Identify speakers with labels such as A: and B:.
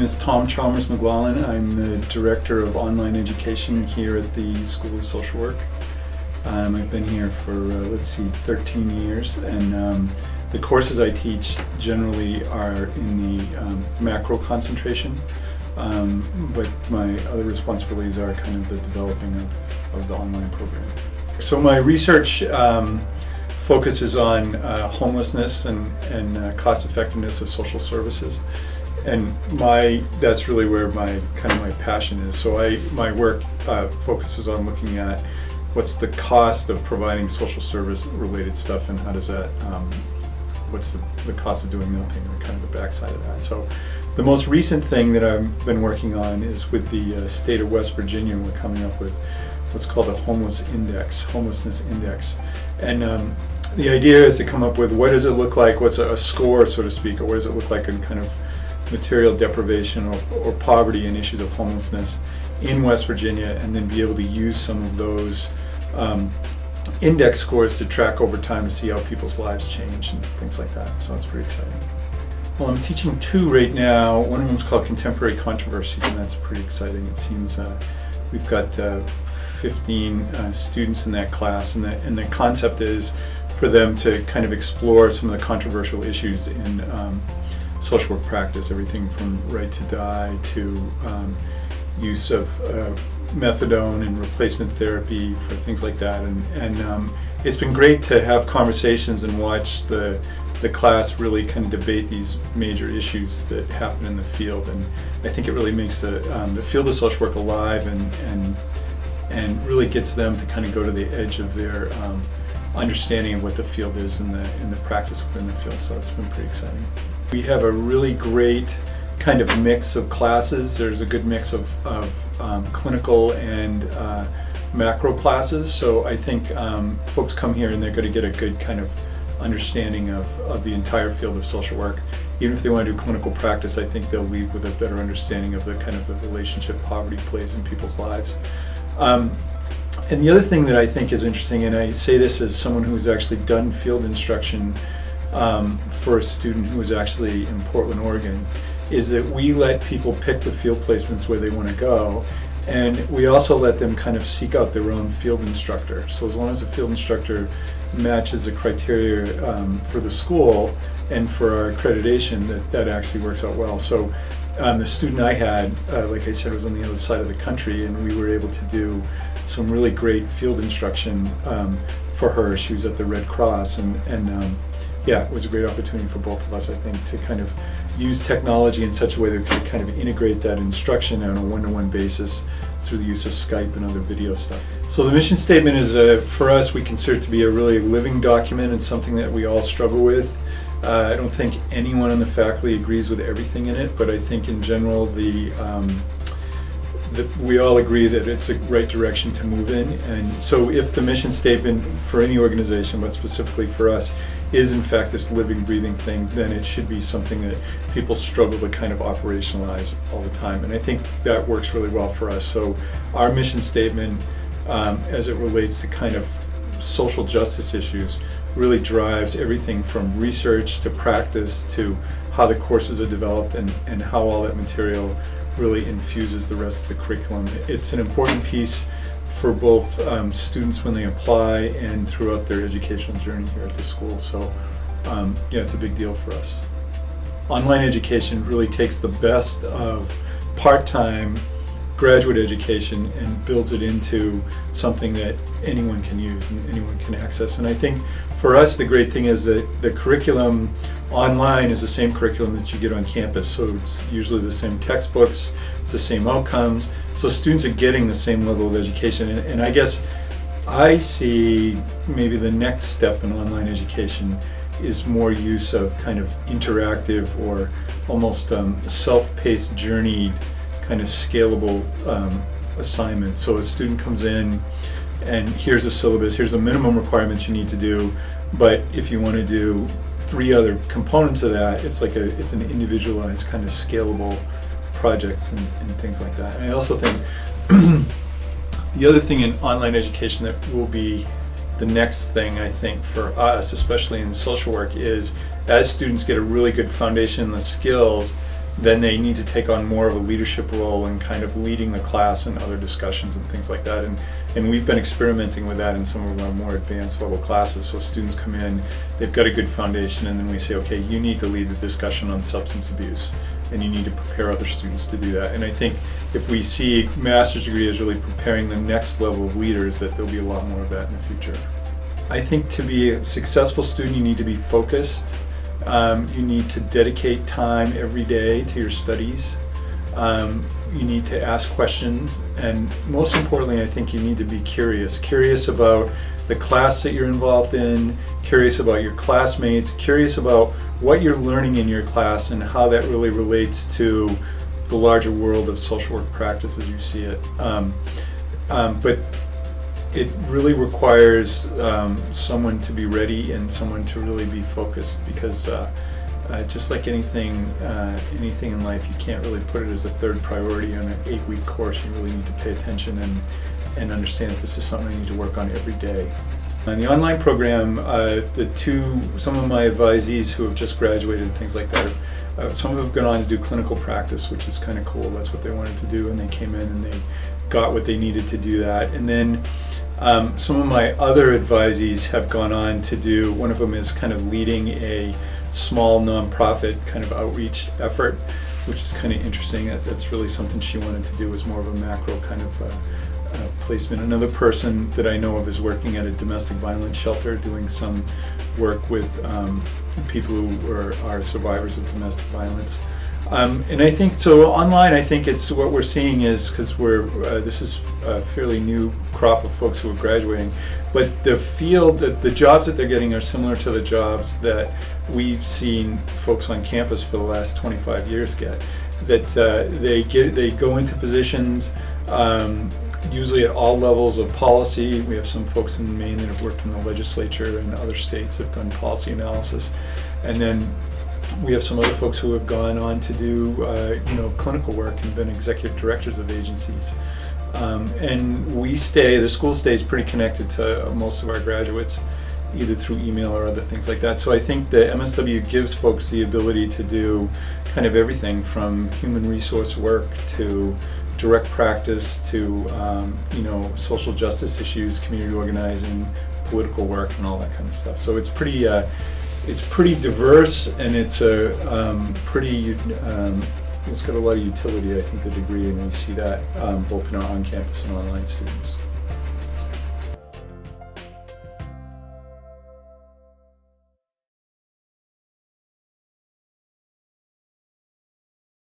A: is Thomas McLaughlin. I'm the Director of Online Education here at the School of Social Work. I've been here for, 13 years, and the courses I teach generally are in the macro concentration, but my other responsibilities are kind of the developing of the online program. So my research focuses on homelessness and cost effectiveness of social services. And that's really where my passion is. So my work focuses on looking at what's the cost of providing social service related stuff, and how does that, what's the cost of doing nothing, and kind of the backside of that. So the most recent thing that I've been working on is with the state of West Virginia. We're coming up with what's called a homelessness index. And the idea is to come up with what does it look like, what's a score, so to speak, or what does it look like in kind of material deprivation or poverty and issues of homelessness in West Virginia, and then be able to use some of those index scores to track over time to see how people's lives change and things like that. So that's pretty exciting. Well, I'm teaching two right now. One of them is called Contemporary Controversies, and that's pretty exciting. It seems we've got 15 students in that class, and the concept is for them to kind of explore some of the controversial issues in social work practice, everything from right to die to use of methadone and replacement therapy for things like that. And it's been great to have conversations and watch the class really kind of debate these major issues that happen in the field. And I think it really makes the field of social work alive and really gets them to kind of go to the edge of their understanding of what the field is and the practice within the field. So it's been pretty exciting. We have a really great kind of mix of classes. There's a good mix of clinical and macro classes. So I think folks come here and they're going to get a good kind of understanding of the entire field of social work. Even if they want to do clinical practice, I think they'll leave with a better understanding of the kind of the relationship poverty plays in people's lives. And the other thing that I think is interesting, and I say this as someone who's actually done field instruction for a student who was actually in Portland, Oregon, is that we let people pick the field placements where they want to go, and we also let them kind of seek out their own field instructor. So as long as the field instructor matches the criteria for the school and for our accreditation, that actually works out well. So the student I had, like I said, was on the other side of the country, and we were able to do some really great field instruction for her. She was at the Red Cross, and yeah, it was a great opportunity for both of us, I think, to kind of use technology in such a way that we could kind of integrate that instruction on a one-to-one basis through the use of Skype and other video stuff. So the mission statement is, for us, we consider it to be a really living document and something that we all struggle with. I don't think anyone on the faculty agrees with everything in it, but I think in general we all agree that it's a right direction to move in. And so if the mission statement for any organization, but specifically for us, is in fact this living, breathing thing, then it should be something that people struggle to kind of operationalize all the time. And I think that works really well for us. So our mission statement, as it relates to kind of social justice issues, really drives everything from research to practice to how the courses are developed and how all that material really infuses the rest of the curriculum. It's an important piece for both students when they apply and throughout their educational journey here at the school. So yeah, it's a big deal for us. Online education really takes the best of part-time graduate education and builds it into something that anyone can use and anyone can access. And I think for us, the great thing is that the curriculum online is the same curriculum that you get on campus. So it's usually the same textbooks, it's the same outcomes. So students are getting the same level of education. And I guess I see maybe the next step in online education is more use of kind of interactive or almost self-paced, journeyed kind of scalable assignment. So a student comes in and here's a syllabus, here's the minimum requirements you need to do, but if you want to do 3 other components of that, it's an individualized kind of scalable projects and things like that. And I also think the other thing in online education that will be the next thing, I think, for us, especially in social work, is as students get a really good foundation in the skills, then they need to take on more of a leadership role in kind of leading the class and other discussions and things like that. And we've been experimenting with that in some of our more advanced level classes. So students come in, they've got a good foundation, and then we say, okay, you need to lead the discussion on substance abuse, and you need to prepare other students to do that. And I think if we see master's degree as really preparing the next level of leaders, that there'll be a lot more of that in the future. I think to be a successful student, you need to be focused. You need to dedicate time every day to your studies. You need to ask questions, and most importantly, I think you need to be curious about the class that you're involved in, curious about your classmates, curious about what you're learning in your class and how that really relates to the larger world of social work practice as you see it. But it really requires someone to be ready and someone to really be focused, because just like anything in life, you can't really put it as a third priority on an 8-week course. You really need to pay attention and understand that this is something I need to work on every day. In the online program, some of my advisees who have just graduated and things like that, some of them have gone on to do clinical practice, which is kind of cool. That's what they wanted to do, and they came in and they got what they needed to do that. And then some of my other advisees have gone on to do, one of them is kind of leading a small nonprofit kind of outreach effort, which is kind of interesting. That's really something she wanted to do, is more of a macro kind of placement. Another person that I know of is working at a domestic violence shelter, doing some work with people who are survivors of domestic violence. And I think, so online, I think it's what we're seeing is, because this is a fairly new crop of folks who are graduating, but the field, the jobs that they're getting are similar to the jobs that we've seen folks on campus for the last 25 years get. That they go into positions usually at all levels of policy. We have some folks in Maine that have worked in the legislature, and other states have done policy analysis, and then we have some other folks who have gone on to do clinical work and been executive directors of agencies. And the school stays pretty connected to most of our graduates, either through email or other things like that. So I think the MSW gives folks the ability to do kind of everything from human resource work to direct practice to social justice issues, community organizing, political work, and all that kind of stuff. So it's pretty diverse, and it's it's got a lot of utility, I think, the degree, and we see that both in our on-campus and online students.